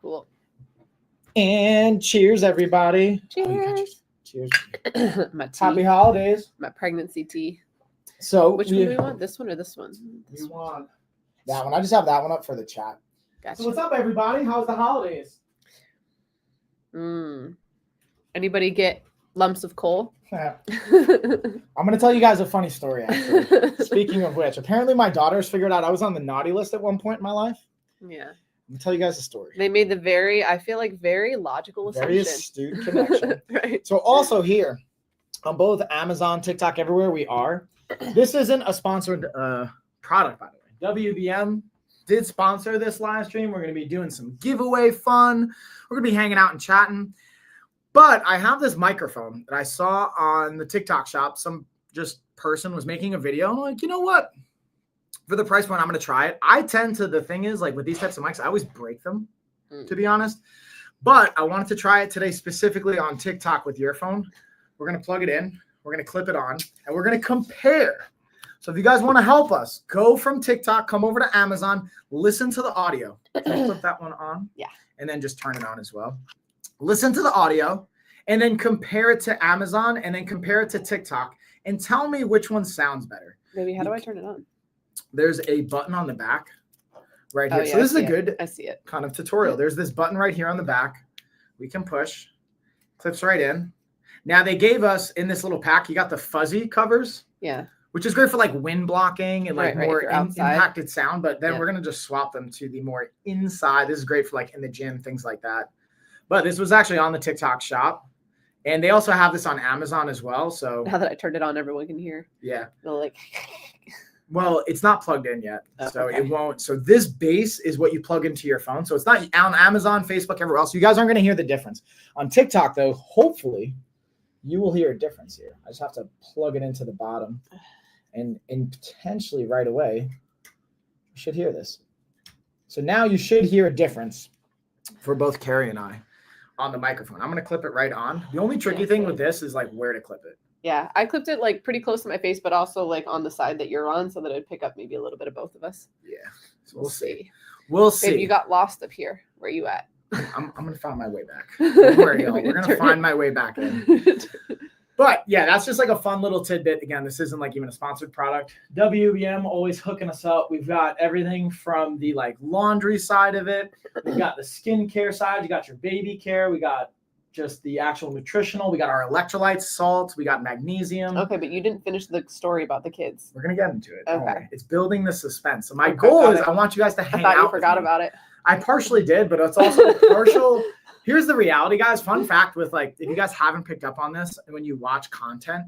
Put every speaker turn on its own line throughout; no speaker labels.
Cool.
And cheers, everybody.
Cheers.
Cheers.
My tea.
Happy holidays.
My pregnancy tea.
So
Which one do we want? This one or this one?
We want that one. I just have that one up for the chat.
Gotcha.
So what's up, everybody? How's the holidays?
Anybody get lumps of coal?
I'm going to tell you guys a funny story, actually. Speaking of which, apparently my daughters figured out I was on the naughty list at one point in my life.
Yeah.
I'm going to tell you guys a story.
They made the I feel like very logical assumption.
Very astute connection.
Right.
So also here, on both Amazon, TikTok, everywhere we are, this isn't a sponsored product, by the way. WBM did sponsor this live stream. We're going to be doing some giveaway fun. We're going to be hanging out and chatting. But I have this microphone that I saw on the TikTok shop. Some just person was making a video. I'm like, you know what? For the price point, I'm going to try it. I tend to, the thing is, like with these types of mics, I always break them, to be honest. But I wanted to try it today specifically on TikTok with your phone. We're going to plug it in. We're going to clip it on. And we're going to compare. So if you guys want to help us, go from TikTok, come over to Amazon, listen to the audio. Can you flip that one on?
Yeah.
And then just turn it on as well. Listen to the audio and then compare it to Amazon and then compare it to TikTok and tell me which one sounds better.
Maybe how do I turn it on?
There's a button on the back right here.
Oh, yeah,
so this is a
I
good
see it.
kind of tutorial. There's this button right here on the back. We can push, clips right in. Now they gave us in this little pack, you got the fuzzy covers.
Yeah.
Which is great for like wind blocking and like more impacted sound. But then we're going to just swap them to the more inside. This is great for like in the gym, things like that. But this was actually on the TikTok shop. And they also have this on Amazon as well. So
now that I turned it on, everyone can hear.
Yeah.
They'll like.
Well, it's not plugged in yet.
Oh,
so
okay.
It won't. So this base is what you plug into your phone. So it's not on Amazon, Facebook, everywhere else. You guys aren't going to hear the difference. On TikTok, though, hopefully you will hear a difference here. I just have to plug it into the bottom. And potentially right away, you should hear this. So now you should hear a difference for both Carrie and I on the microphone. I'm going to clip it right on. The only tricky thing with this is like where to clip it.
Yeah, I clipped it like pretty close to my face, but also like on the side that you're on so that it'd pick up maybe a little bit of both of us.
Yeah, so we'll see.
We'll see. Babe, you got lost up here. Where are you at?
I'm going to find my way back. Don't worry, y'all. We're going to find my way back in. But yeah, that's just like a fun little tidbit. Again, this isn't like even a sponsored product. WBM always hooking us up. We've got everything from the like laundry side of it. We've got the skincare side. You got your baby care. We got just the actual nutritional. We got our electrolytes, salts. We got magnesium.
Okay, but you didn't finish the story about the kids.
We're going to get into it.
Okay.
It's building the suspense. So my goal is I want you guys to hang out.
I thought you forgot about it.
I partially did, but it's also partial. Here's the reality, guys. Fun fact with like, if you guys haven't picked up on this, when you watch content,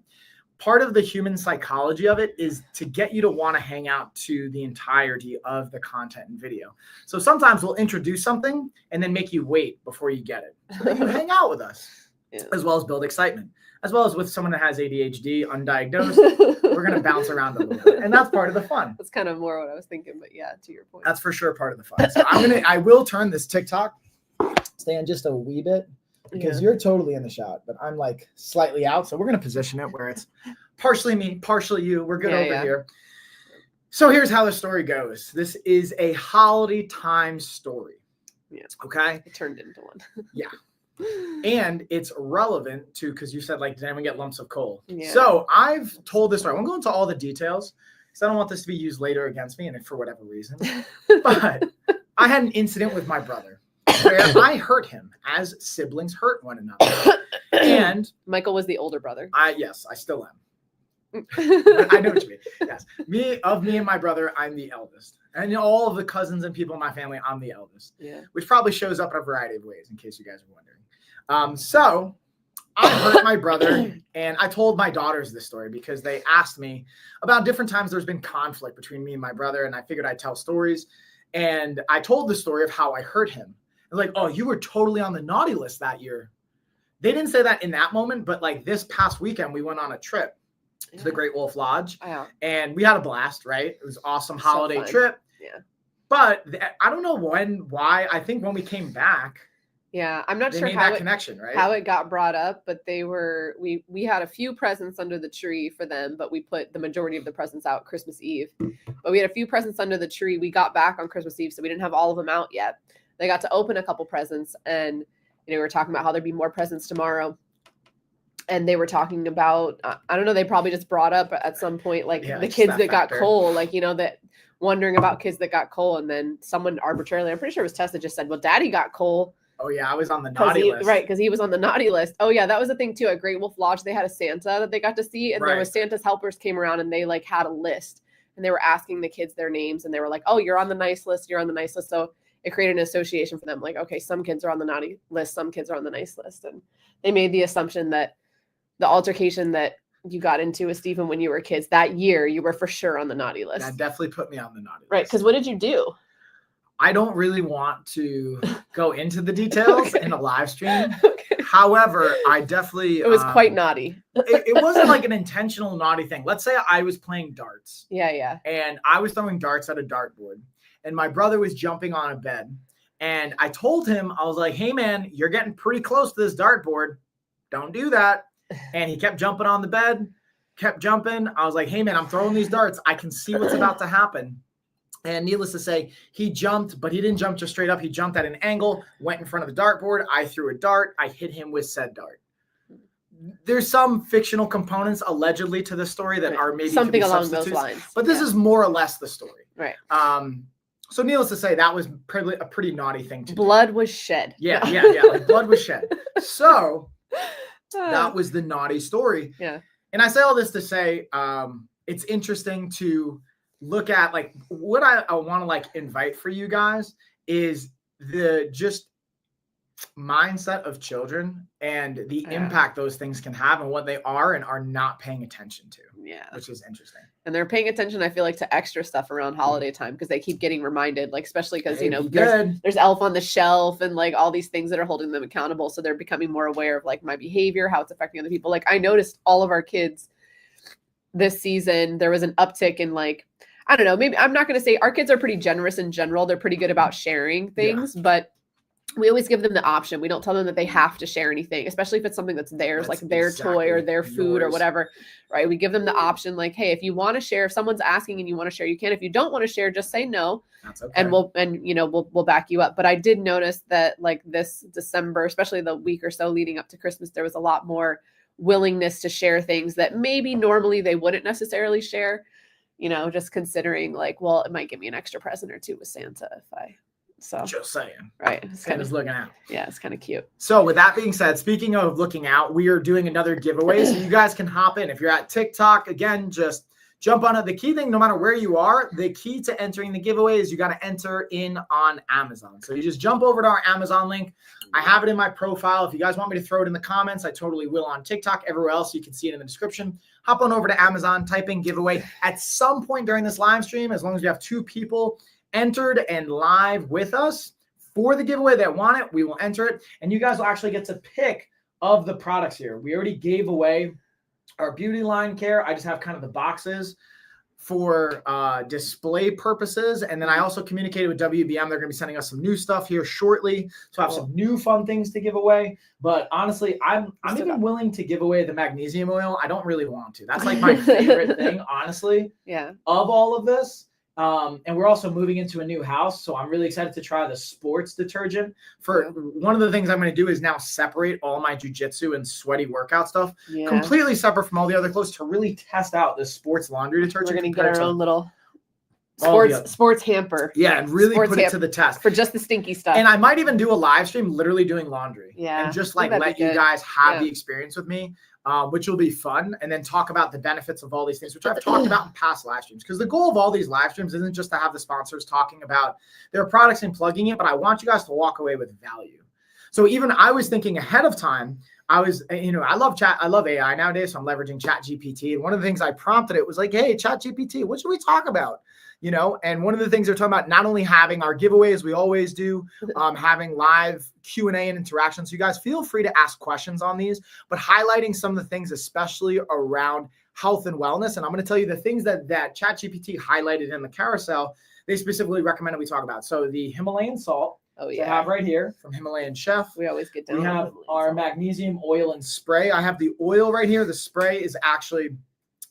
part of the human psychology of it is to get you to want to hang out to the entirety of the content and video. So sometimes we'll introduce something and then make you wait before you get it. So that you hang out with us, as well as build excitement, as well as with someone that has ADHD, undiagnosed, we're going to bounce around a little bit. And that's part of the fun.
That's kind of more what I was thinking, but yeah, to your point.
That's for sure part of the fun. So I will turn this TikTok stand just a wee bit because you're totally in the shot, but I'm like slightly out. So we're going to position it where it's partially me, partially you. We're good over here. So here's how the story goes. This is a holiday time story.
Yeah.
Okay.
It turned into one.
Yeah. And it's relevant to, because you said, like, did anyone get lumps of coal?
Yeah.
So I've told this story. I won't go into all the details because I don't want this to be used later against me and for whatever reason. But I had an incident with my brother where I hurt him as siblings hurt one another. And
Michael was the older brother.
Yes, I still am. I know what you mean. Yes. Me and my brother, I'm the eldest. And all of the cousins and people in my family, I'm the eldest.
Yeah.
Which probably shows up in a variety of ways, in case you guys are wondering. So I hurt my brother, and I told my daughters this story because they asked me about different times there's been conflict between me and my brother, and I figured I'd tell stories. And I told the story of how I hurt him. They're like, oh, you were totally on the naughty list that year. They didn't say that in that moment, but like this past weekend, we went on a trip to the Great Wolf Lodge, and we had a blast, right? It was an awesome holiday trip.
Yeah.
But I don't know why. I think when we came back,
Yeah, I'm not
They
sure
made
how
that
it
connection, right?
how it got brought up, but we had a few presents under the tree for them, but we put the majority of the presents out Christmas Eve. But we had a few presents under the tree. We got back on Christmas Eve, so we didn't have all of them out yet. They got to open a couple presents, and we were talking about how there'd be more presents tomorrow. And they were talking about, I don't know, they probably just brought up at some point, like
Yeah,
the
just
kids
that
that got
factor.
coal, like, that wondering about kids that got coal. And then someone arbitrarily, I'm pretty sure it was Tessa, just said, well, Daddy got coal.
Oh yeah, I was on the naughty list.
Right, because he was on the naughty list. Oh yeah, that was the thing too. At Great Wolf Lodge, they had a Santa that they got to see, and there was Santa's helpers came around, and they like had a list, and they were asking the kids their names, and they were like, "Oh, you're on the nice list. You're on the nice list." So it created an association for them. Like, okay, some kids are on the naughty list, some kids are on the nice list, and they made the assumption that the altercation that you got into with Stephen when you were kids that year, you were for sure on the naughty list.
That definitely put me on the naughty list.
Right? Because what did you do?
I don't really want to go into the details in a live stream.
Okay.
However, I definitely...
It was quite naughty.
It wasn't like an intentional naughty thing. Let's say I was playing darts.
Yeah.
And I was throwing darts at a dartboard. And my brother was jumping on a bed. And I told him, I was like, hey, man, you're getting pretty close to this dartboard. Don't do that. And he kept jumping on the bed, kept jumping. I was like, hey, man, I'm throwing these darts. I can see what's about to happen. And needless to say, he jumped, but he didn't jump just straight up. He jumped at an angle, went in front of the dartboard. I threw a dart. I hit him with said dart. There's some fictional components allegedly to the story that are maybe
something along those lines.
But this is more or less the story.
Right.
So needless to say, that was a pretty naughty thing to do.
Blood was shed.
Yeah. Like blood was shed. So that was the naughty story.
Yeah.
And I say all this to say, it's interesting to look at, like, what I want to like invite for you guys is the just mindset of children and the impact those things can have and what they are and are not paying attention to.
Yeah.
Which is interesting. And
they're paying attention, I feel like, to extra stuff around holiday time because they keep getting reminded, like, especially because, there's Elf on the Shelf and like all these things that are holding them accountable. So they're becoming more aware of like my behavior, how it's affecting other people. Like I noticed all of our kids this season, there was an uptick in like, I don't know, maybe I'm not going to say our kids are pretty generous in general. They're pretty good about sharing things, but we always give them the option. We don't tell them that they have to share anything, especially if it's something that's theirs, like their toy or their food or whatever, right? We give them the option, like, hey, if you want to share, if someone's asking and you want to share, you can. If you don't want to share, just say no. That's okay. And we'll back you up. But I did notice that like this December, especially the week or so leading up to Christmas, there was a lot more willingness to share things that maybe normally they wouldn't necessarily share. Just considering like, well, it might give me an extra present or two with Santa so
just saying.
Right.
Santa's looking out.
Yeah, it's kind of cute.
So with that being said, speaking of looking out, we are doing another giveaway. So you guys can hop in. If you're at TikTok, again, just jump on it. The key thing, no matter where you are, the key to entering the giveaway is you got to enter in on Amazon. So you just jump over to our Amazon link. I have it in my profile. If you guys want me to throw it in the comments, I totally will on TikTok. Everywhere else, you can see it in the description. Hop on over to Amazon, type in giveaway. At some point during this live stream, as long as we have 2 people entered and live with us for the giveaway that want it, we will enter it. And you guys will actually get to pick of the products here. We already gave away our beauty line care. I just have kind of the boxes for display purposes. And then I also communicated with WBM. They're going to be sending us some new stuff here shortly. So I have some new fun things to give away. But honestly, I'm even willing to give away the magnesium oil. I don't really want to. That's like my favorite thing, honestly, of all of this. And we're also moving into a new house. So I'm really excited to try the sports detergent. One of the things I'm going to do is now separate all my jujitsu and sweaty workout stuff completely separate from all the other clothes to really test out this sports laundry detergent.
We're going to get our own little sports hamper.
Yeah, and really put it to the test.
For just the stinky stuff.
And I might even do a live stream literally doing laundry.
Yeah.
And just like let you guys have the experience with me. Which will be fun, and then talk about the benefits of all these things, which I've talked about in past live streams. Because the goal of all these live streams isn't just to have the sponsors talking about their products and plugging it, but I want you guys to walk away with value. So even I was thinking ahead of time, I love AI nowadays, so I'm leveraging ChatGPT. And one of the things I prompted it was like, hey, ChatGPT, what should we talk about? And one of the things they're talking about, not only having our giveaways, we always do, having live Q&A and interactions. So you guys feel free to ask questions on these, but highlighting some of the things, especially around health and wellness. And I'm going to tell you the things that ChatGPT highlighted in the carousel, they specifically recommended we talk about. So the Himalayan salt,
Oh,
I have right here from Himalayan Chef.
We always get down.
We have our magnesium oil and spray. I have the oil right here. The spray is actually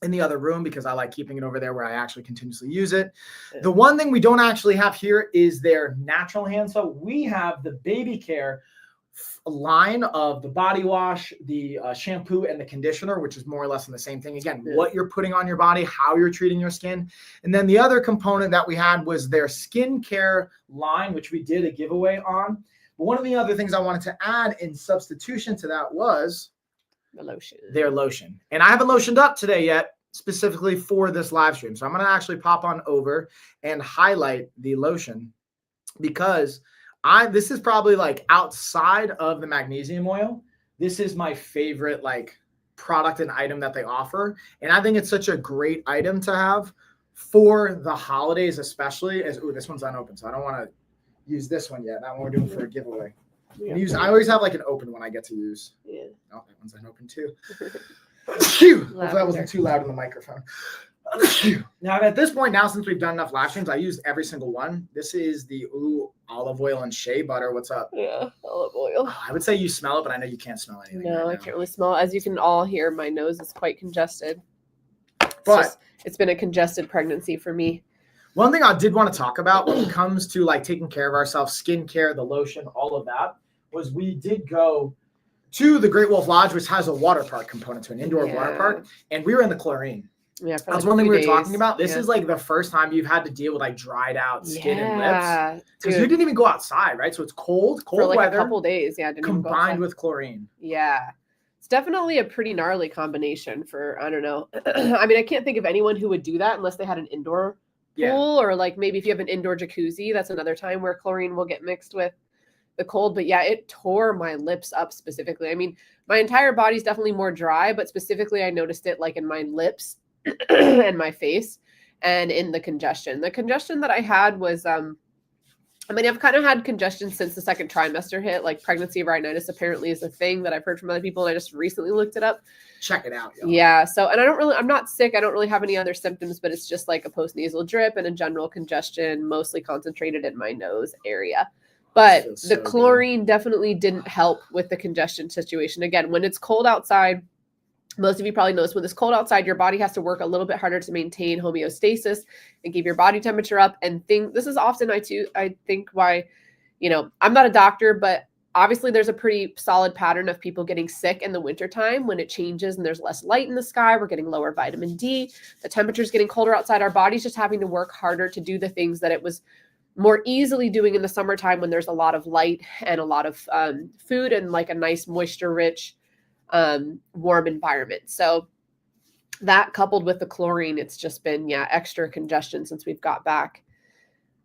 in the other room because I like keeping it over there where I actually continuously use it. The one thing we don't actually have here is their natural hand soap. We have the baby care line of the body wash, the shampoo, and the conditioner, which is more or less in the same thing. Again, what you're putting on your body, how you're treating your skin. And then the other component that we had was their skincare line, which we did a giveaway on. But one of the other things I wanted to add in substitution to that was
the lotion.
Their lotion. And I haven't lotioned up today yet, specifically for this live stream. So I'm going to actually pop on over and highlight the lotion because this is probably like outside of the magnesium oil. This is my favorite like product and item that they offer. And I think it's such a great item to have for the holidays, especially as, ooh, this one's unopened. So I don't want to use this one yet. That one we're doing for a giveaway. I always have like an open one I get to use. Yeah. Oh, that one's unopened too. Hopefully that wasn't too loud in the microphone. Now at this point now, since we've done enough live streams, I used every single one. This is the olive oil and shea butter. What's up?
Yeah, olive oil.
I would say you smell it, but I know you can't smell anything.
No, I can't really smell it. As you can all hear, my nose is quite congested.
But
it's been a congested pregnancy for me.
One thing I did want to talk about when it comes to like taking care of ourselves, skincare, the lotion, all of that, was we did go to the Great Wolf Lodge, which has a water park component to an indoor water park, and we were in the chlorine.
Yeah,
that's one thing we were talking about. This is like the first time you've had to deal with like dried out skin and lips because you didn't even go outside, right? So it's cold for like weather,
a couple days,
combined with chlorine.
Yeah, it's definitely a pretty gnarly combination for, I don't know. I mean, I can't think of anyone who would do that unless they had an indoor pool or like maybe if you have an indoor jacuzzi. That's another time where chlorine will get mixed with the cold. But yeah, it tore my lips up specifically. I mean, my entire body's definitely more dry, but specifically I noticed it like in my lips and my face and in the congestion. The congestion that I had was, I mean, I've kind of had congestion since the second trimester hit. Like pregnancy rhinitis apparently is a thing that I've heard from other people, and I just recently looked it up.
Check it out, y'all.
Yeah. So, and I'm not sick. I don't really have any other symptoms, but it's just like a postnasal drip and a general congestion, mostly concentrated in my nose area. But the chlorine definitely didn't help with the congestion situation. Again, when it's cold outside, most of you probably notice when it's cold outside, your body has to work a little bit harder to maintain homeostasis and keep your body temperature up. And this is often I think why, you know, I'm not a doctor, but obviously there's a pretty solid pattern of people getting sick in the wintertime when it changes and there's less light in the sky. We're getting lower vitamin D. The temperature's getting colder outside. Our body's just having to work harder to do the things that it was more easily doing in the summertime when there's a lot of light and a lot of food and like a nice moisture-rich warm environment. So that coupled with the chlorine, it's just been extra congestion since we've got back.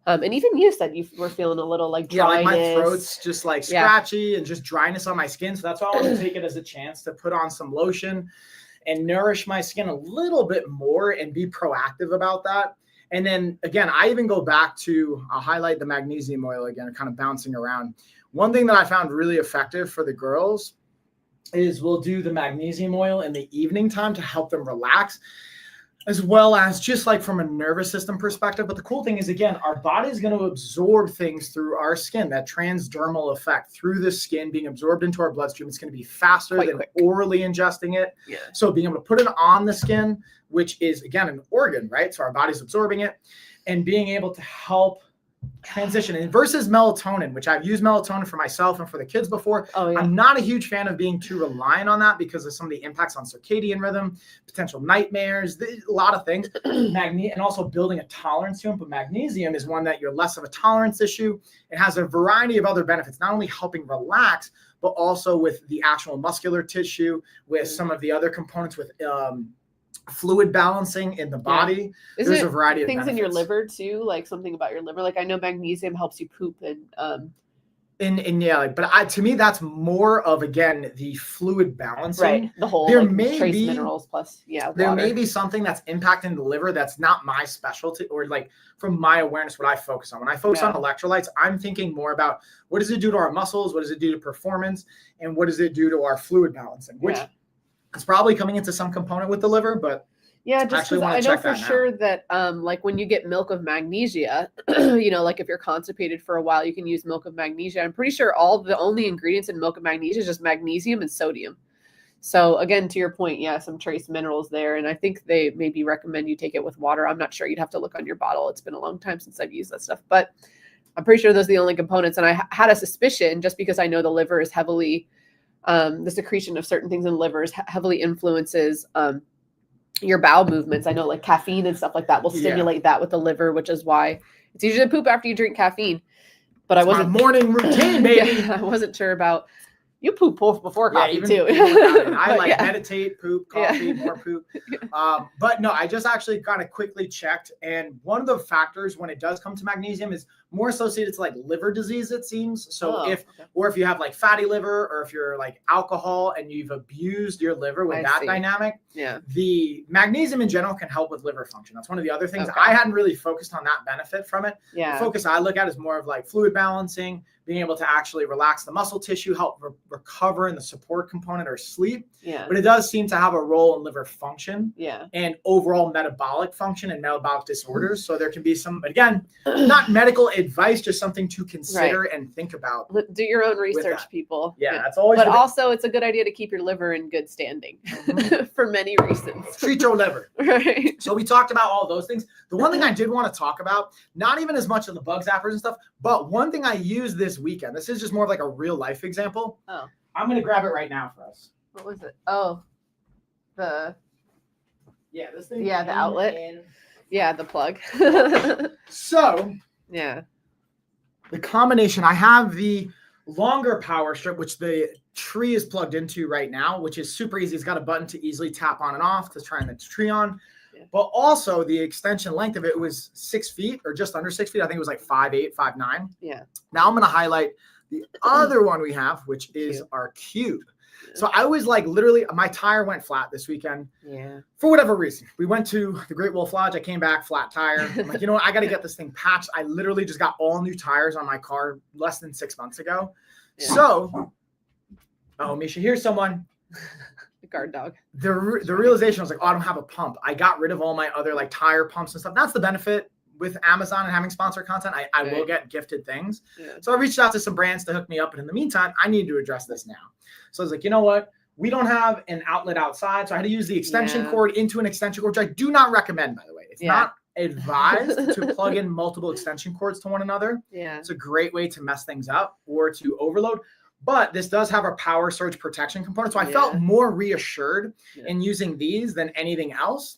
And even you said you were feeling a little like dryness.
Like my throat's just like scratchy and just dryness on my skin. So that's why I want to take it as a chance to put on some lotion and nourish my skin a little bit more and be proactive about that. And then again, I even go back to, I'll highlight the magnesium oil again, kind of bouncing around. One thing that I found really effective for the girls is we'll do the magnesium oil in the evening time to help them relax, as well as just like from a nervous system perspective. But the cool thing is, again, our body is going to absorb things through our skin, that transdermal effect through the skin being absorbed into our bloodstream. It's going to be faster than orally ingesting it. Yeah. So being able to put it on the skin, which is, again, an organ, right? So our body's absorbing it and being able to help transition. And versus melatonin, which I've used melatonin for myself and for the kids before. I'm not a huge fan of being too reliant on that because of some of the impacts on circadian rhythm, potential nightmares, a lot of things. And also building a tolerance to them. But magnesium is one that you're less of a tolerance issue. It has a variety of other benefits, not only helping relax, but also with the actual muscular tissue, with some of the other components with fluid balancing in the body. There's a variety of
things
benefits.
In your liver too, like something about your liver. Like I know magnesium helps you poop and
to me that's more of, again, the fluid balancing.
Right. The whole
there
like,
may
trace
be
minerals plus
there may be something that's impacting the liver that's not my specialty, or like from my awareness what I focus on. When I focus on electrolytes, I'm thinking more about what does it do to our muscles, what does it do to performance, and what does it do to our fluid balancing, which it's probably coming into some component with the liver, but
Yeah, just because I know for sure that like when you get milk of magnesia, like if you're constipated for a while, you can use milk of magnesia. I'm pretty sure the only ingredients in milk of magnesia is just magnesium and sodium. So again, to your point, yeah, some trace minerals there. And I think they maybe recommend you take it with water. I'm not sure. You'd have to look on your bottle. It's been a long time since I've used that stuff, but I'm pretty sure those are the only components. And I had a suspicion just because I know the liver is heavily, the secretion of certain things in livers heavily influences your bowel movements. I know like caffeine and stuff like that will stimulate that with the liver, which is why it's easier to poop after you drink caffeine. But I wasn't
morning routine, baby.
I wasn't sure about. You poop before coffee too.
I meditate, poop, coffee, more poop. But no, I just actually kind of quickly checked. And one of the factors when it does come to magnesium is more associated to like liver disease, it seems. So if you have like fatty liver, or if you're like alcohol and you've abused your liver with dynamic, the magnesium in general can help with liver function. That's one of the other things. I hadn't really focused on that benefit from it. The focus I look at is more of like fluid balancing, being able to actually relax the muscle tissue, help recover in the support component or sleep. But it does seem to have a role in liver function and overall metabolic function and metabolic disorders. So there can be some, again, not medical advice, just something to consider and think about.
Do your own research, people.
That's always.
But also, it's a good idea to keep your liver in good standing for many reasons.
Treat your liver.
Right.
So we talked about all those things. The one thing I did want to talk about, not even as much of the bug zappers and stuff, but one thing I used this weekend. This is just more of like a real life example.
Oh.
I'm going to grab it right now for us.
What was it? Oh,
this thing.
Yeah, the outlet. Yeah, the plug.
So.
Yeah.
The combination, I have the longer power strip, which the tree is plugged into right now, which is super easy. It's got a button to easily tap on and off to turn the tree on. But also the extension length of it was 6 feet or just under 6 feet. I think it was like 5'8", 5'9".
Yeah.
Now I'm going to highlight the other one we have, which is our cube. So I was like, literally, my tire went flat this weekend. For whatever reason. We went to the Great Wolf Lodge. I came back, flat tire. I'm like, you know what? I got to get this thing patched. I literally just got all new tires on my car less than 6 months ago. So, Misha, here's someone.
The guard dog.
The realization, I was like, I don't have a pump. I got rid of all my other like tire pumps and stuff. That's the benefit with Amazon and having sponsored content. I will get gifted things. So I reached out to some brands to hook me up. And in the meantime, I need to address this now. So I was like, you know what? We don't have an outlet outside. So I had to use the extension cord into an extension cord, which I do not recommend, by the way. It's not advised to plug in multiple extension cords to one another. It's a great way to mess things up or to overload. But this does have a power surge protection component. So I felt more reassured in using these than anything else.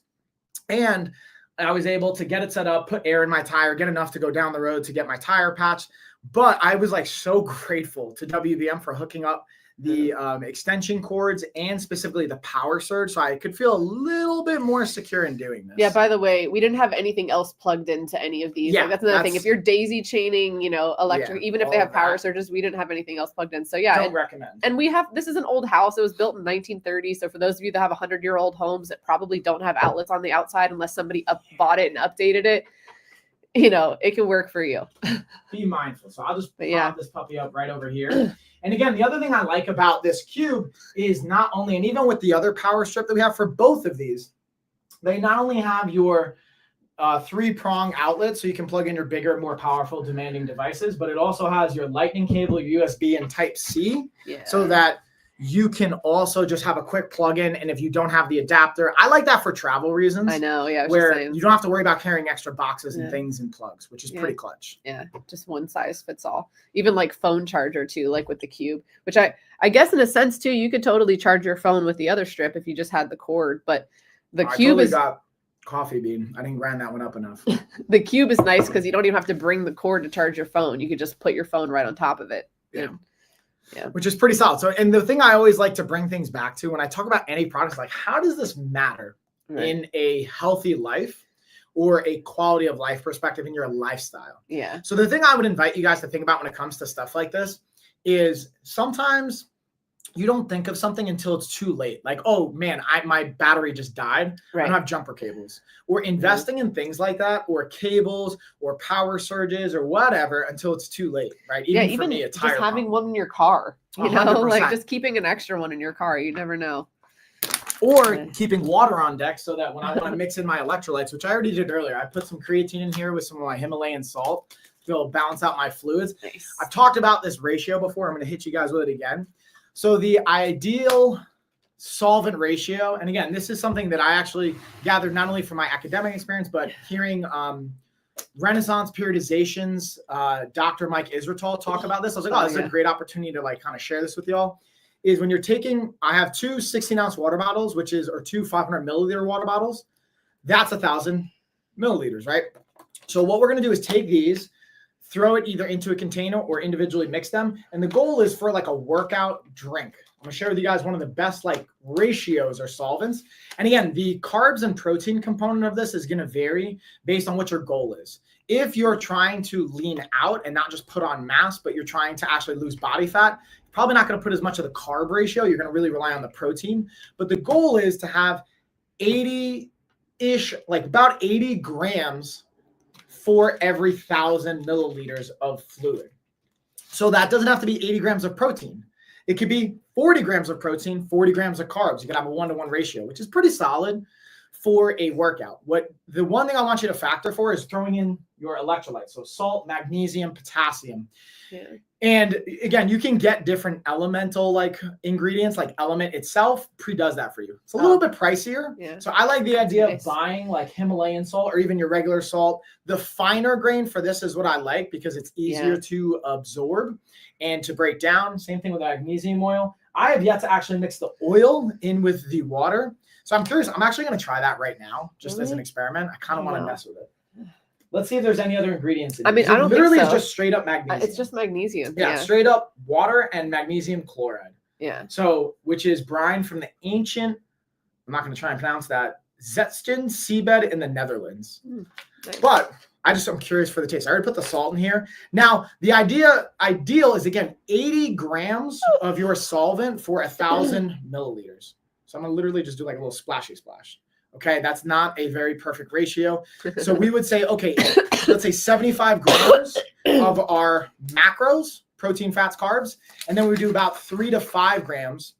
And I was able to get it set up, put air in my tire, get enough to go down the road to get my tire patched. But I was like so grateful to WBM for hooking up the extension cords and specifically the power surge, so I could feel a little bit more secure in doing this.
Yeah, by the way, we didn't have anything else plugged into any of these. That's another thing. If you're daisy chaining, electric, even if they have power surges, we didn't have anything else plugged in. So
don't recommend.
And this is an old house. It was built in 1930. So for those of you that have 100-year-old homes that probably don't have outlets on the outside unless somebody bought it and updated it, it can work for you.
Be mindful. So I'll just pop this puppy up right over here. And again, the other thing I like about this cube is not only, and even with the other power strip that we have for both of these, they not only have your 3-prong outlet, so you can plug in your bigger, more powerful, demanding devices, but it also has your lightning cable, USB, and Type-C, so that you can also just have a quick plug-in. And if you don't have the adapter, I like that for travel reasons.
I know,
where you don't have to worry about carrying extra boxes and things and plugs, which is pretty clutch.
Yeah, just one size fits all. Even like phone charger too, like with the cube, which I guess in a sense too, you could totally charge your phone with the other strip if you just had the cord. But the cube is
got coffee bean. I didn't grind that one up enough.
The cube is nice because you don't even have to bring the cord to charge your phone. You could just put your phone right on top of it.
Yeah, which is pretty solid. So, and the thing I always like to bring things back to when I talk about any products, like how does this matter in a healthy life or a quality of life perspective in your lifestyle? So the thing I would invite you guys to think about when it comes to stuff like this is sometimes you don't think of something until it's too late. Like, oh man, my battery just died. I don't have jumper cables. Or investing in things like that, or cables, or power surges, or whatever, until it's too late, right? Even for me, a tire
just having
pump.
one in your car,
100%.
like just keeping an extra one in your car. You never know.
or keeping water on deck so that when I want to mix in my electrolytes, which I already did earlier, I put some creatine in here with some of my Himalayan salt to balance out my fluids.
Nice.
I've talked about this ratio before. I'm going to hit you guys with it again. So the ideal solvent ratio, and again, this is something that I actually gathered not only from my academic experience, but hearing Renaissance periodizations, Dr. Mike Israetel talk about this. I was like, oh, this is a great opportunity to like kind of share this with y'all. Is when you're taking, I have two 16-ounce water bottles, or two 500 milliliter water bottles. That's 1,000 milliliters, right? So what we're going to do is take these, throw it either into a container or individually mix them. And the goal is for like a workout drink. I'm going to share with you guys one of the best like ratios or solvents. And again, the carbs and protein component of this is going to vary based on what your goal is. If you're trying to lean out and not just put on mass, but you're trying to actually lose body fat, probably not going to put as much of the carb ratio. You're going to really rely on the protein. But the goal is to have 80-ish, like about 80 grams for every 1,000 milliliters of fluid. So that doesn't have to be 80 grams of protein. It could be 40 grams of protein, 40 grams of carbs. You can have a 1-to-1 ratio, which is pretty solid for a workout. The one thing I want you to factor for is throwing in your electrolytes. So salt, magnesium, potassium. Yeah. And again, you can get different elemental like ingredients, like Element itself pre-does that for you. It's a little bit pricier. Yeah. So I like the idea of buying like Himalayan salt or even your regular salt. The finer grain for this is what I like because it's easier to absorb and to break down. Same thing with magnesium oil. I have yet to actually mix the oil in with the water. So I'm curious. I'm actually going to try that right now just as an experiment. I kind of want to mess with it. Let's see if there's any other ingredients in it.
I mean, I don't
literally
think so.
It's just straight up magnesium.
It's just magnesium.
Yeah, straight up water and magnesium chloride.
Yeah. So,
which is brine from the ancient, I'm not going to try and pronounce that, Zetsten seabed in the Netherlands. Nice. But I'm curious for the taste. I already put the salt in here. Now, the ideal is, again, 80 grams of your solvent for 1,000 milliliters. So I'm going to literally just do like a little splashy splash. Okay, that's not a very perfect ratio. So we would say, okay, let's say 75 grams of our macros, protein, fats, carbs, and then we do about 3 to 5 grams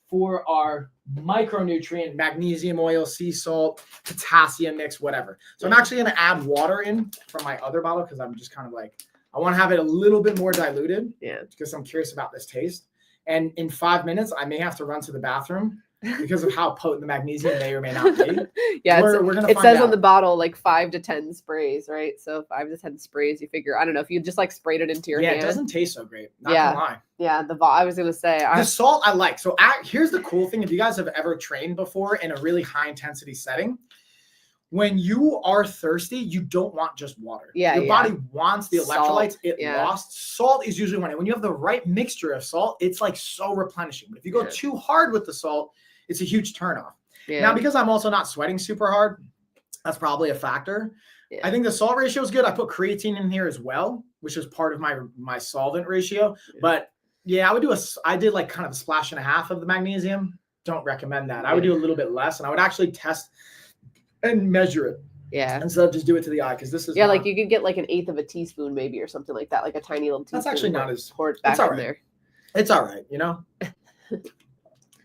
for our micronutrient, magnesium oil, sea salt, potassium mix, whatever. So I'm actually going to add water in from my other bottle because I'm just kind of like, I want to have it a little bit more diluted because I'm curious about this taste. And in 5 minutes, I may have to run to the bathroom because of how potent the magnesium may or may not be.
Yeah,
we're gonna
it
find
says
out.
On the bottle like 5 to 10 sprays, right? So 5 to 10 sprays, you figure, I don't know, if you just like sprayed it into your hand.
Yeah, it doesn't taste so great. Not gonna lie.
Yeah, I was gonna say
the salt I like. So here's the cool thing: if you guys have ever trained before in a really high intensity setting, when you are thirsty, you don't want just water. Yeah, your body wants the electrolytes. Lost. Salt is usually when you have the right mixture of salt, it's like so replenishing. But if you go too hard with the salt, it's a huge turnoff. Yeah. Now, because I'm also not sweating super hard, that's probably a factor. Yeah. I think the salt ratio is good. I put creatine in here as well, which is part of my solvent ratio. Yeah. But yeah, I did like kind of a splash and a half of the magnesium. Don't recommend that. I would do a little bit less, and I would actually test and measure it. Yeah. Instead of just do it to the eye, because this is
like you could get like 1/8 of a teaspoon maybe or something like that, like a tiny little teaspoon.
That's actually not as
poured back in there.
It's all right, you know.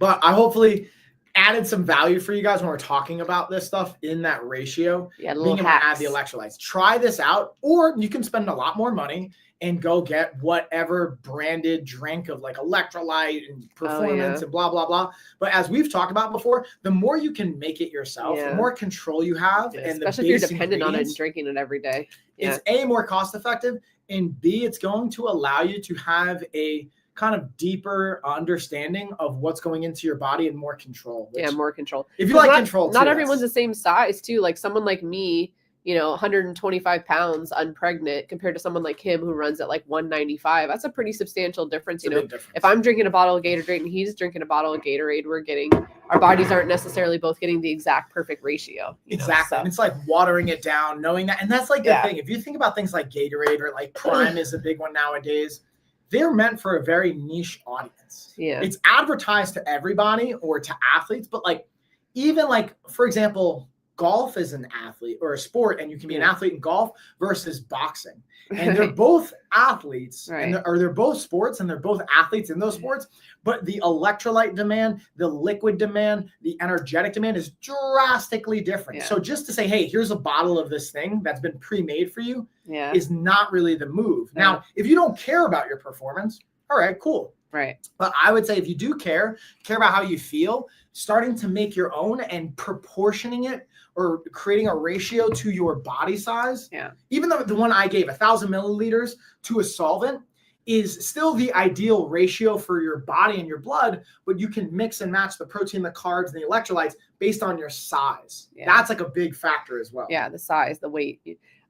But I hopefully added some value for you guys when we're talking about this stuff in that ratio. Yeah, being able to add the electrolytes. Try this out, or you can spend a lot more money and go get whatever branded drink of like electrolyte and performance and blah, blah, blah. But as we've talked about before, the more you can make it yourself, the more control you have. And
especially if you're dependent on it and drinking it every day.
It's A, more cost effective, and B, it's going to allow you to have a kind of deeper understanding of what's going into your body and more control.
More control.
If you like control,
not everyone's the same size too. Like someone like me, 125 pounds, unpregnant, compared to someone like him who runs at like 195. That's a pretty substantial difference. If I'm drinking a bottle of Gatorade and he's drinking a bottle of Gatorade, our bodies aren't necessarily both getting the exact perfect ratio.
Exactly. So. And it's like watering it down, knowing that. And that's like the thing. If you think about things like Gatorade or like Prime is a big one nowadays, they're meant for a very niche audience. Yeah. It's advertised to everybody or to athletes, but like, even like, for example, golf is an athlete or a sport, and you can be an athlete in golf versus boxing. And they're both athletes, and they're both sports, and they're both athletes in those sports. But the electrolyte demand, the liquid demand, the energetic demand is drastically different. So just to say, hey, here's a bottle of this thing that's been pre-made for you is not really the move. Now, if you don't care about your performance, all right, cool.
Right.
But I would say if you do care about how you feel, starting to make your own and proportioning it or creating a ratio to your body size. Yeah. Even though the one I gave, 1,000 milliliters to a solvent, is still the ideal ratio for your body and your blood, but you can mix and match the protein, the carbs, and the electrolytes based on your size. Yeah. That's like a big factor as well.
Yeah, the size, the weight.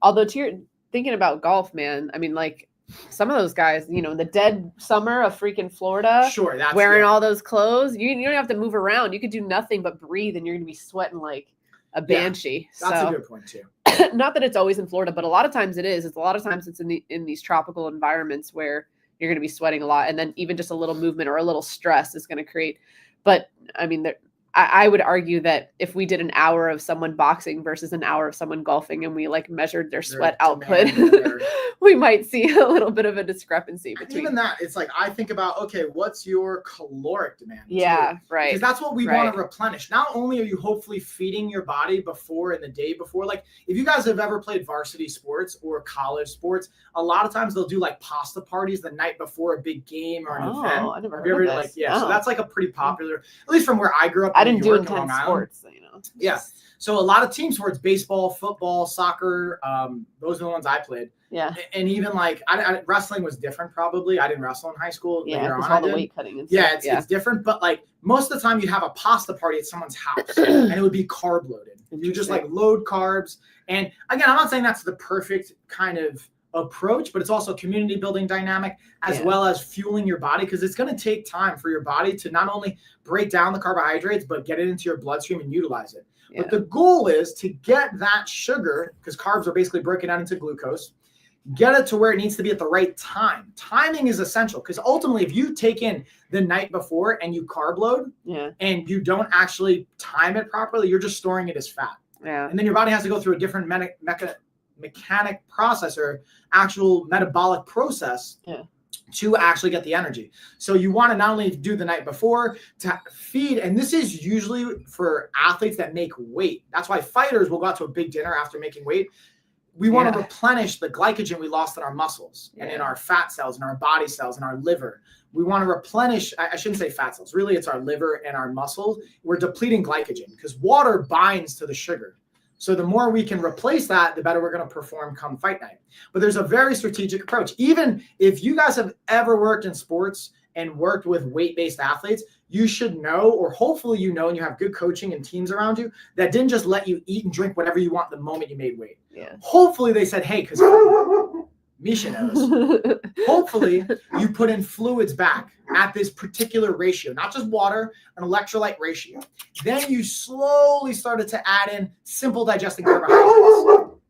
Although thinking about golf, man, I mean, like some of those guys, you know, in the dead summer of freaking Florida,
that's
wearing all those clothes, you don't have to move around. You could do nothing but breathe, and you're going to be sweating like a banshee.
That's a good point too.
Not that it's always in Florida, but a lot of times it is. A lot of times it's in these tropical environments where you're going to be sweating a lot, and then even just a little movement or a little stress is going to create. But I mean, I would argue that if we did an hour of someone boxing versus an hour of someone golfing, and we like measured their sweat output, we might see a little bit of a discrepancy between.
Even that, it's like I think about, okay, what's your caloric demand?
Yeah, right.
Because that's what we want to replenish. Not only are you hopefully feeding your body before and the day before, like if you guys have ever played varsity sports or college sports, a lot of times they'll do like pasta parties the night before a big game or an event.
I never heard of this.
So that's like a pretty popular, at least from where I grew up.
I didn't do intense sports, you know.
Yeah. So a lot of team sports, baseball, football, soccer, those are the ones I played.
Yeah.
And even like wrestling was different probably. I didn't wrestle in high school.
Yeah, because all the weight cutting and stuff.
Yeah, it's different. But like most of the time you'd have a pasta party at someone's house and it would be carb loaded. You just like load carbs. And again, I'm not saying that's the perfect kind of approach, but it's also community building dynamic as well as fueling your body, because it's going to take time for your body to not only break down the carbohydrates, but get it into your bloodstream and utilize it. Yeah. But the goal is to get that sugar, because carbs are basically broken down into glucose, get it to where it needs to be at the right time. Timing is essential, because ultimately if you take in the night before and you carb load and you don't actually time it properly, you're just storing it as fat. Yeah. And then your body has to go through a different mechanic process or actual metabolic process to actually get the energy. So you want to not only do the night before to feed, and this is usually for athletes that make weight. That's why fighters will go out to a big dinner after making weight. We want to replenish the glycogen we lost in our muscles and in our fat cells and our body cells and our liver. We want to replenish, I shouldn't say fat cells, really it's our liver and our muscles. We're depleting glycogen because water binds to the sugar. So the more we can replace that, the better we're going to perform come fight night. But there's a very strategic approach. Even if you guys have ever worked in sports and worked with weight-based athletes, you should know, or hopefully you know, and you have good coaching and teams around you that didn't just let you eat and drink whatever you want the moment you made weight. Yeah. Hopefully they said, hey, because Misha knows. Hopefully you put in fluids back at this particular ratio, not just water, an electrolyte ratio. Then you slowly started to add in simple digesting carbohydrates.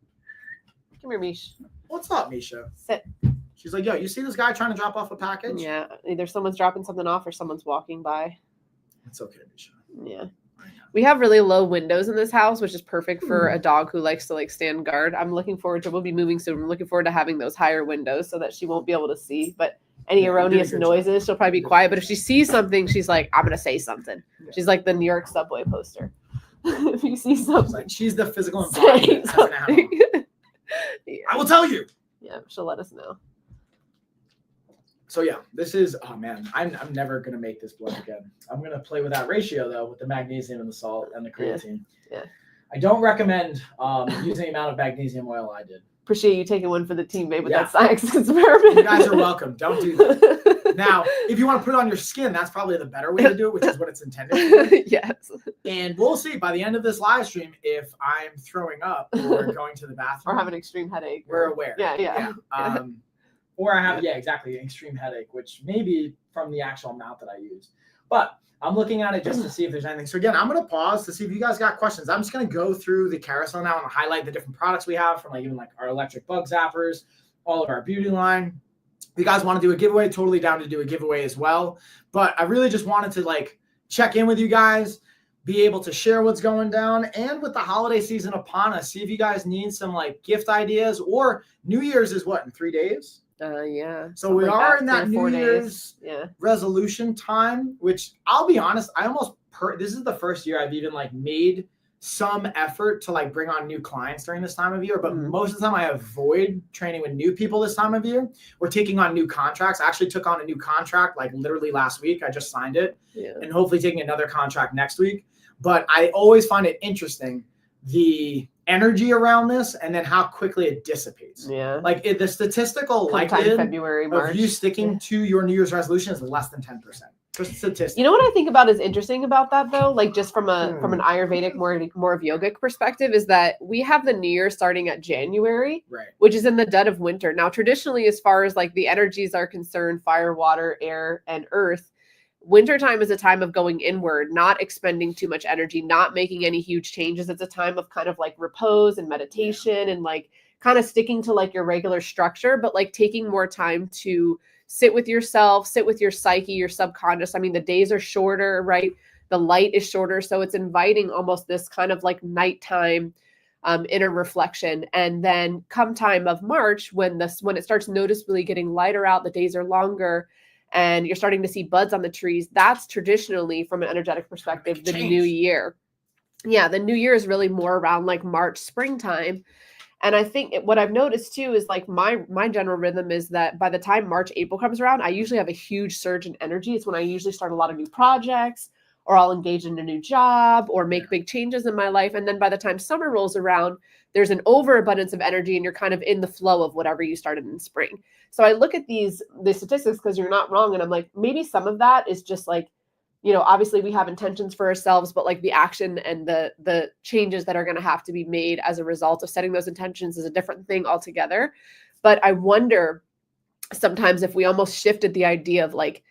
Come here, Misha.
What's up, Misha?
Sit.
She's like, yo, you see this guy trying to drop off a package?
Yeah, either someone's dropping something off or someone's walking by.
It's okay, Misha.
Yeah. We have really low windows in this house, which is perfect for a dog who likes to like stand guard. I'm looking forward to, we'll be moving soon. I'm looking forward to having those higher windows so that she won't be able to see. But any erroneous noises, she'll probably be quiet. But if she sees something, she's like, I'm going to say something. Yeah. She's like the New York subway poster. If you see something.
She's the physical embodiment. I will tell you.
Yeah, she'll let us know.
So yeah, this is, oh man, I'm never going to make this blood again. I'm going to play with that ratio though, with the magnesium and the salt and the creatine. Yeah. I don't recommend using the amount of magnesium oil I did.
Appreciate you taking one for the team, babe, with that science experiment.
You guys are welcome. Don't do that. Now, if you want to put it on your skin, that's probably the better way to do it, which is what it's intended for.
Yes.
And we'll see by the end of this live stream if I'm throwing up or going to the bathroom.
Or have an extreme headache.
We're aware.
Yeah.
Or I have, exactly, an extreme headache, which may be from the actual amount that I use. But I'm looking at it just to see if there's anything. So again, I'm going to pause to see if you guys got questions. I'm just going to go through the carousel now and highlight the different products we have from like even like our electric bug zappers, all of our beauty line. If you guys want to do a giveaway, totally down to do a giveaway as well. But I really just wanted to like check in with you guys be able to share what's going down. And with the holiday season upon us, see if you guys need some like gift ideas, or New Year's is what, in 3 days?
Yeah.
So we are in that New
4
Year's
days.
resolution time, which I'll be honest, this is the first year I've even like made some effort to like bring on new clients during this time of year, but most of the time I avoid training with new people this time of year or taking on new contracts. I actually took on a new contract like literally last week. I just signed it and hopefully taking another contract next week. But I always find it interesting, the energy around this and then how quickly it dissipates.
Yeah.
Like the statistical likelihood
February, March,
of you sticking to your New Year's resolution is less than 10%. Just statistics.
You know what I think about is interesting about that though, like just from an Ayurvedic, more of yogic perspective, is that we have the New Year starting at January,
right,
which is in the dead of winter. Now, traditionally, as far as like the energies are concerned, fire, water, air, and earth, wintertime is a time of going inward, not expending too much energy, not making any huge changes. It's a time of kind of like repose and meditation and like kind of sticking to like your regular structure, but like taking more time to sit with yourself, sit with your psyche, your subconscious. I mean, the days are shorter, right? The light is shorter. So it's inviting almost this kind of like nighttime inner reflection. And then come time of March, when it starts noticeably getting lighter out, the days are longer, and you're starting to see buds on the trees, that's traditionally, from an energetic perspective, the new year. Yeah, the new year is really more around like March, springtime. And I think what I've noticed too is like my general rhythm is that by the time March, April comes around, I usually have a huge surge in energy. It's when I usually start a lot of new projects, or I'll engage in a new job or make big changes in my life. And then by the time summer rolls around, there's an overabundance of energy and you're kind of in the flow of whatever you started in spring. So I look at the statistics, because you're not wrong. And I'm like, maybe some of that is just like, you know, obviously we have intentions for ourselves, but like the action and the changes that are going to have to be made as a result of setting those intentions is a different thing altogether. But I wonder sometimes if we almost shifted the idea of like,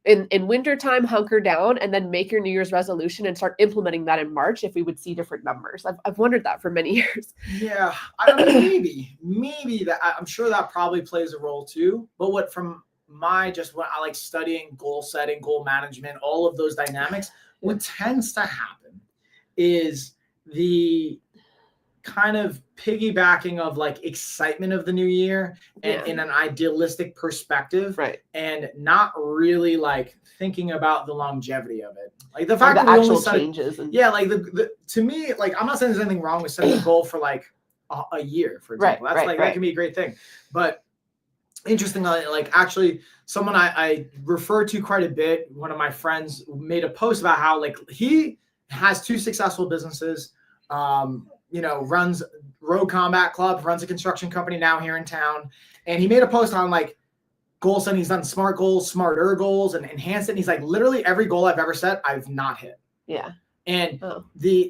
in wintertime, hunker down and then make your New Year's resolution and start implementing that in March, if we would see different numbers. I've wondered that for many years.
Yeah, I mean, maybe that, I'm sure that probably plays a role too. But what I like studying goal setting, goal management, all of those dynamics, what tends to happen is the kind of piggybacking of like excitement of the new year and in an idealistic perspective,
right,
and not really like thinking about the longevity of it, like the fact
that
we
actual
only set
changes.
like the to me, like I'm not saying there's anything wrong with setting a goal for like a year, for example. That can be a great thing. But interestingly, like actually someone I refer to quite a bit, one of my friends made a post about how like he has 2 successful businesses, runs Road Combat Club, runs a construction company now here in town. And he made a post on like goal setting. He's done SMART goals, smarter goals, and enhanced it. And he's like, literally every goal I've ever set, I've not hit.
Yeah.
And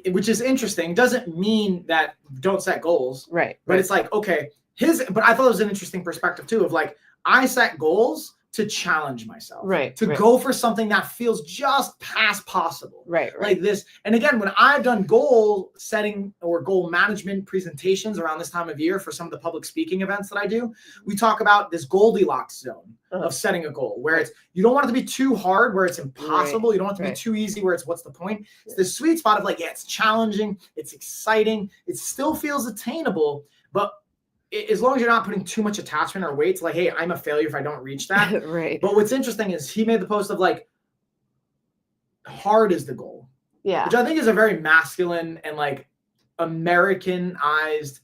which is interesting, doesn't mean that don't set goals.
Right.
But it's like, okay, but I thought it was an interesting perspective too, of like, I set goals to challenge myself, to go for something that feels just past possible, like this. And again, when I've done goal setting or goal management presentations around this time of year for some of the public speaking events that I do, we talk about this Goldilocks zone of setting a goal, where it's, you don't want it to be too hard where it's impossible. You don't want it to be too easy where it's, what's the point? It's the sweet spot of like, it's challenging, it's exciting, it still feels attainable, but as long as you're not putting too much attachment or weight to like, hey, I'm a failure if I don't reach that. But what's interesting is he made the post of like, hard is the goal. Yeah. Which I think is a very masculine and like Americanized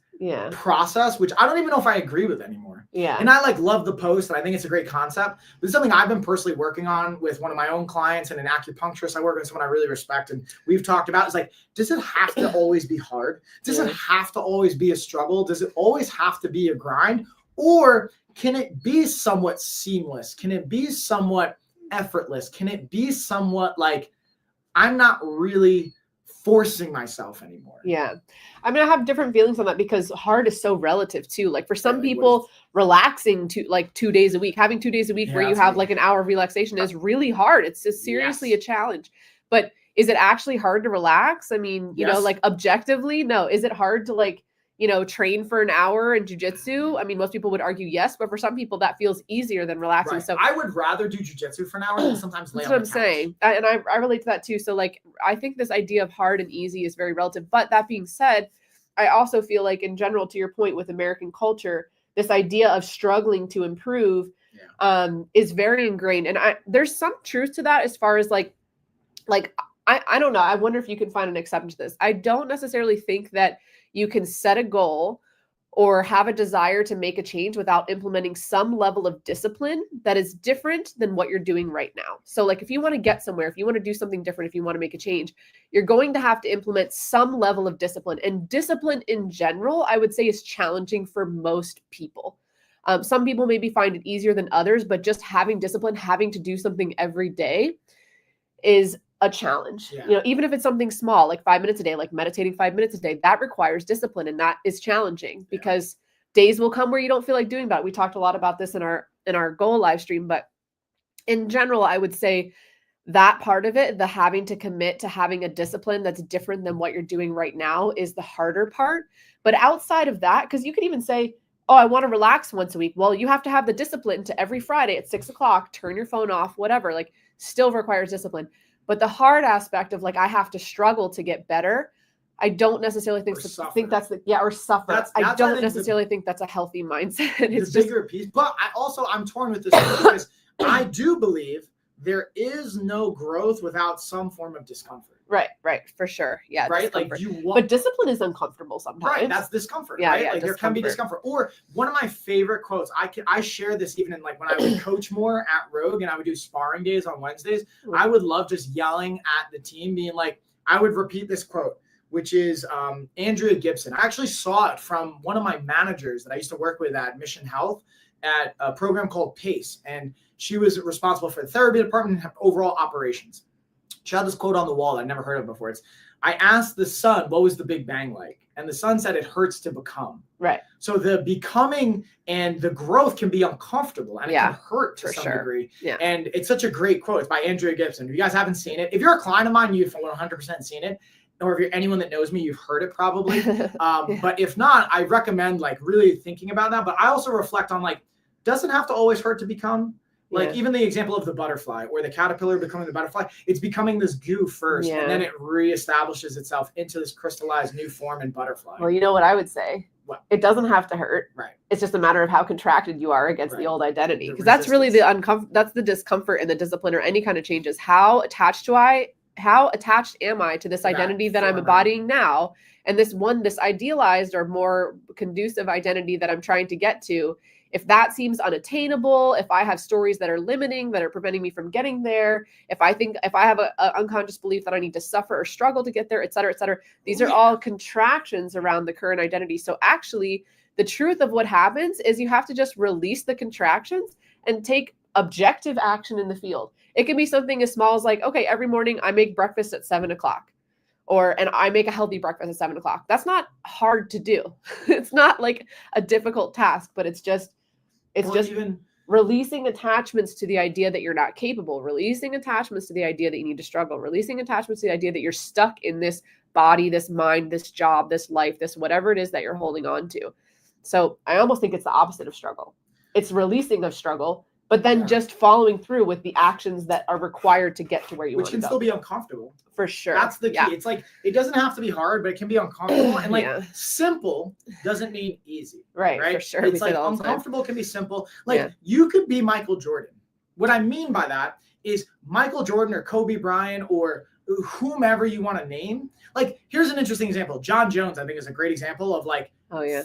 process, which I don't even know if I agree with anymore. Yeah. And I like love the post, and I think it's a great concept. But it's something I've been personally working on with one of my own clients and an acupuncturist I work with, someone I really respect. And we've talked about, it's like, does it have to always be hard? Does it have to always be a struggle? Does it always have to be a grind? Or can it be somewhat seamless? Can it be somewhat effortless? Can it be somewhat like, I'm not really forcing myself anymore? Yeah.
I mean, I have different feelings on that, because hard is so relative too. Like for some people, relaxing to like 2 days a week, having 2 days a week where you have like an hour of relaxation is really hard. It's just seriously a challenge. But is it actually hard to relax? I mean, you know, like objectively, no. Is it hard to like train for an hour in jujitsu? I mean, most people would argue yes, but for some people that feels easier than relaxing.
Right.
So
I would rather do jujitsu for an hour than sometimes lay
that's
on
what I'm
the couch.
saying. And I relate to that too. So like, I think this idea of hard and easy is very relative. But that being said, I also feel like in general, to your point with American culture, this idea of struggling to improve is very ingrained. And there's some truth to that as far as like I don't know. I wonder if you can find an exception to this. I don't necessarily think that you can set a goal or have a desire to make a change without implementing some level of discipline that is different than what you're doing right now. So like if you want to get somewhere, if you want to do something different, if you want to make a change, you're going to have to implement some level of discipline. And discipline in general, I would say, is challenging for most people. Some people maybe find it easier than others, but just having discipline, having to do something every day is a challenge. Even if it's something small, like 5 minutes a day, like meditating 5 minutes a day, that requires discipline, and that is challenging because days will come where you don't feel like doing that. We talked a lot about this in our goal live stream, but in general, I would say that part of it, the having to commit to having a discipline that's different than what you're doing right now, is the harder part. But outside of that, because you could even say, oh, I want to relax once a week. Well, you have to have the discipline to every Friday at 6:00, turn your phone off, whatever, like still requires discipline. But the hard aspect of like, I have to struggle to get better, I don't necessarily think that's or suffer. I don't necessarily think that's a healthy mindset. It's
the bigger piece. But I'm torn with this because I do believe there is no growth without some form of discomfort.
Right, for sure. Yeah,
right.
Discomfort. But discipline is uncomfortable sometimes.
Right, that's discomfort.
Yeah,
right?
yeah.
Like there can be discomfort. Or one of my favorite quotes. I share this even in like when I would coach more at Rogue and I would do sparring days on Wednesdays. I would love just yelling at the team, being like, I would repeat this quote, which is Andrea Gibson. I actually saw it from one of my managers that I used to work with at Mission Health at a program called PACE, and she was responsible for the therapy department and overall operations. She had this quote on the wall I'd never heard of before. It's, I asked the sun, what was the Big Bang like? And the sun said, it hurts to become.
Right.
So the becoming and the growth can be uncomfortable and it can hurt to some degree.
Yeah.
And it's such a great quote. It's by Andrea Gibson. If you guys haven't seen it, if you're a client of mine, you've 100% seen it. Or if you're anyone that knows me, you've heard it probably. But if not, I recommend like really thinking about that. But I also reflect on like, doesn't have to always hurt to become. Like even the example of the butterfly or the caterpillar becoming the butterfly, it's becoming this goo first and then it reestablishes itself into this crystallized new form and butterfly.
Well, you know what I would say?
What?
It doesn't have to hurt.
Right.
It's just a matter of how contracted you are against the old identity. Because that's really that's the discomfort and the discipline or any kind of changes. How attached am I to this identity that I'm embodying now? And this idealized or more conducive identity that I'm trying to get to, if that seems unattainable, if I have stories that are limiting, that are preventing me from getting there, if I have an unconscious belief that I need to suffer or struggle to get there, et cetera, these are all contractions around the current identity. So actually, the truth of what happens is you have to just release the contractions and take objective action in the field. It can be something as small as like, okay, every morning I make breakfast at 7:00. And I make a healthy breakfast at 7:00. That's not hard to do. It's not like a difficult task, but it's just even releasing attachments to the idea that you're not capable, releasing attachments to the idea that you need to struggle, releasing attachments to the idea that you're stuck in this body, this mind, this job, this life, this whatever it is that you're holding on to. So I almost think it's the opposite of struggle. It's releasing of struggle, but then just following through with the actions that are required to get to where you want to go.
Which can still be uncomfortable.
For sure.
That's the key. Yeah. It's like, it doesn't have to be hard, but it can be uncomfortable. And like simple doesn't mean easy.
Right. For sure.
It's like uncomfortable can be simple. Like you could be Michael Jordan. What I mean by that is Michael Jordan or Kobe Bryant or whomever you want to name. Like, here's an interesting example. John Jones, I think, is a great example of like,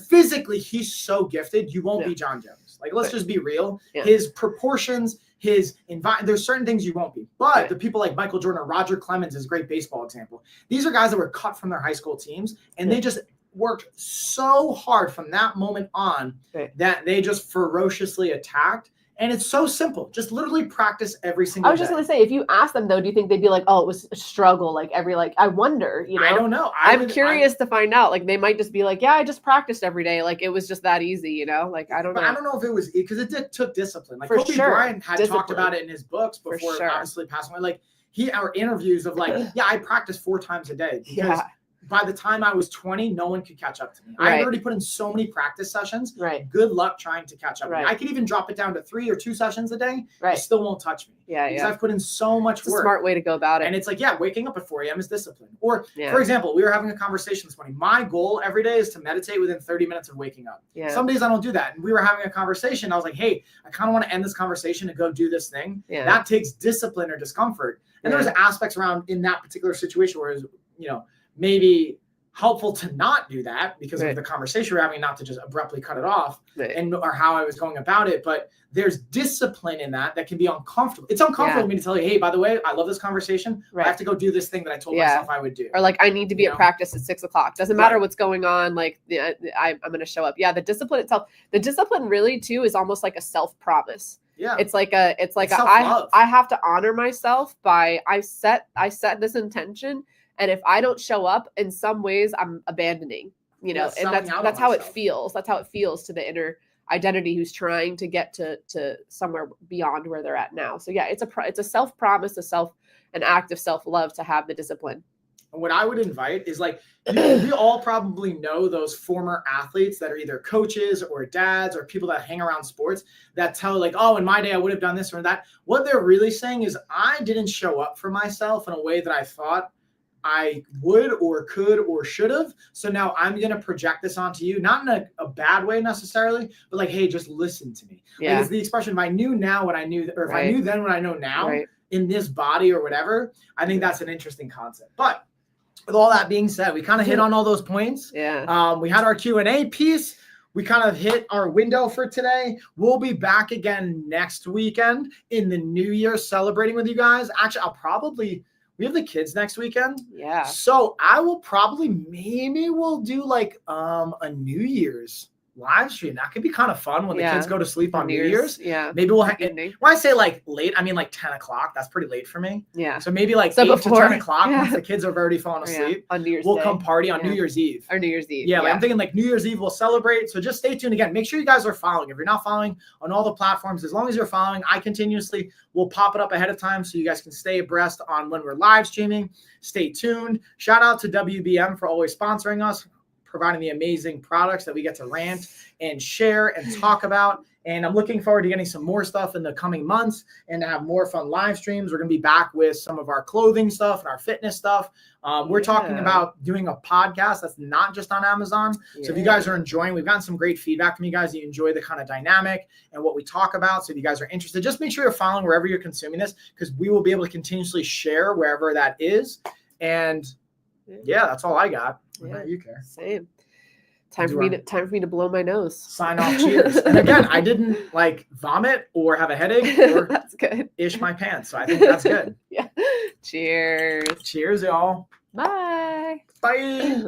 physically, he's so gifted. You won't be John Jones. Like, let's just be real. Yeah. His proportions, his environment, there's certain things you won't be. But the people like Michael Jordan or Roger Clemens is a great baseball example. These are guys that were cut from their high school teams, and they just worked so hard from that moment on that they just ferociously attacked. And it's so simple. Just literally practice every single day.
I was just going to say, if you ask them, though, do you think they'd be like, oh, it was a struggle, I wonder,
I don't know.
I'm curious to find out. Like, they might just be like, yeah, I just practiced every day. Like, it was just that easy, Like, I don't know.
I don't know if it was, because it took discipline. Like, Kobe Bryant had talked about it in his books before obviously passing away. Like, our interviews of like, I practice 4 times a day. Because by the time I was 20, no one could catch up to me. I had already put in so many practice sessions.
Right.
Good luck trying to catch up.
Right.
I could even drop it down to 3 or 2 sessions a day.
Right.
You still won't touch me.
Yeah.
Because I've put in so much work.
It's a smart way to go about it.
And it's like, waking up at 4 a.m. is discipline. Or, for example, we were having a conversation this morning. My goal every day is to meditate within 30 minutes of waking up.
Yeah.
Some days I don't do that. And we were having a conversation. I was like, hey, I kind of want to end this conversation and go do this thing. Yeah. That takes discipline or discomfort. And there's aspects around in that particular situation where, maybe helpful to not do that because of the conversation we're having, not to just abruptly cut it off or how I was going about it. But there's discipline in that can be uncomfortable. It's uncomfortable for me to tell you, hey, by the way, I love this conversation. I have to go do this thing that I told myself I would do.
Or like, I need to be at practice at 6 o'clock. Doesn't matter what's going on. Like I'm going to show up. Yeah. The discipline itself, the discipline really too is almost like a self-promise. Yeah. It's like I have to honor myself by, I set this intention. And if I don't show up, in some ways I'm abandoning, and that's how it feels. That's how it feels to the inner identity who's trying to get to somewhere beyond where they're at now. So yeah, it's a self-promise, an act of self-love to have the discipline.
And what I would invite is like, we all probably know those former athletes that are either coaches or dads or people that hang around sports that tell like, oh, in my day, I would have done this or that. What they're really saying is I didn't show up for myself in a way that I thought I would or could or should have. So now I'm going to project this onto you, not in a bad way necessarily, but like, hey, just listen to me. Yeah. Like it's the expression, if I knew now what I knew, or if I knew then what I know now in this body or whatever, I think that's an interesting concept. But with all that being said, we kind of hit on all those points. Yeah. We had our Q&A piece. We kind of hit our window for today. We'll be back again next weekend in the new year celebrating with you guys. Actually, we have the kids next weekend. Yeah. So I will maybe we'll do like a New Year's live stream. That could be kind of fun when the kids go to sleep on New Year's. Yeah. Maybe we'll when I say like late, I mean like 10 o'clock. That's pretty late for me. Yeah. So maybe like 8 to 10 o'clock once the kids have already fallen asleep. On New Year's we'll come party on New Year's Eve.
Or New Year's Eve.
Yeah, like I'm thinking like New Year's Eve we'll celebrate. So just stay tuned again. Make sure you guys are following. If you're not following on all the platforms, as long as you're following, I continuously will pop it up ahead of time so you guys can stay abreast on when we're live streaming. Stay tuned. Shout out to WBM for always sponsoring us, providing the amazing products that we get to rant and share and talk about. And I'm looking forward to getting some more stuff in the coming months and to have more fun live streams. We're going to be back with some of our clothing stuff and our fitness stuff. We're talking about doing a podcast that's not just on Amazon. So if you guys are enjoying, we've gotten some great feedback from you guys. You enjoy the kind of dynamic and what we talk about. So if you guys are interested, just make sure you're following wherever you're consuming this, because we will be able to continuously share wherever that is. And yeah, that's all I got. What about you, Kara?
Same. Time for me to blow my nose.
Sign off. Cheers. And again, I didn't like vomit or have a headache or
that's good.
Ish my pants. So I think that's good.
Yeah. Cheers.
Cheers, y'all.
Bye.
Bye.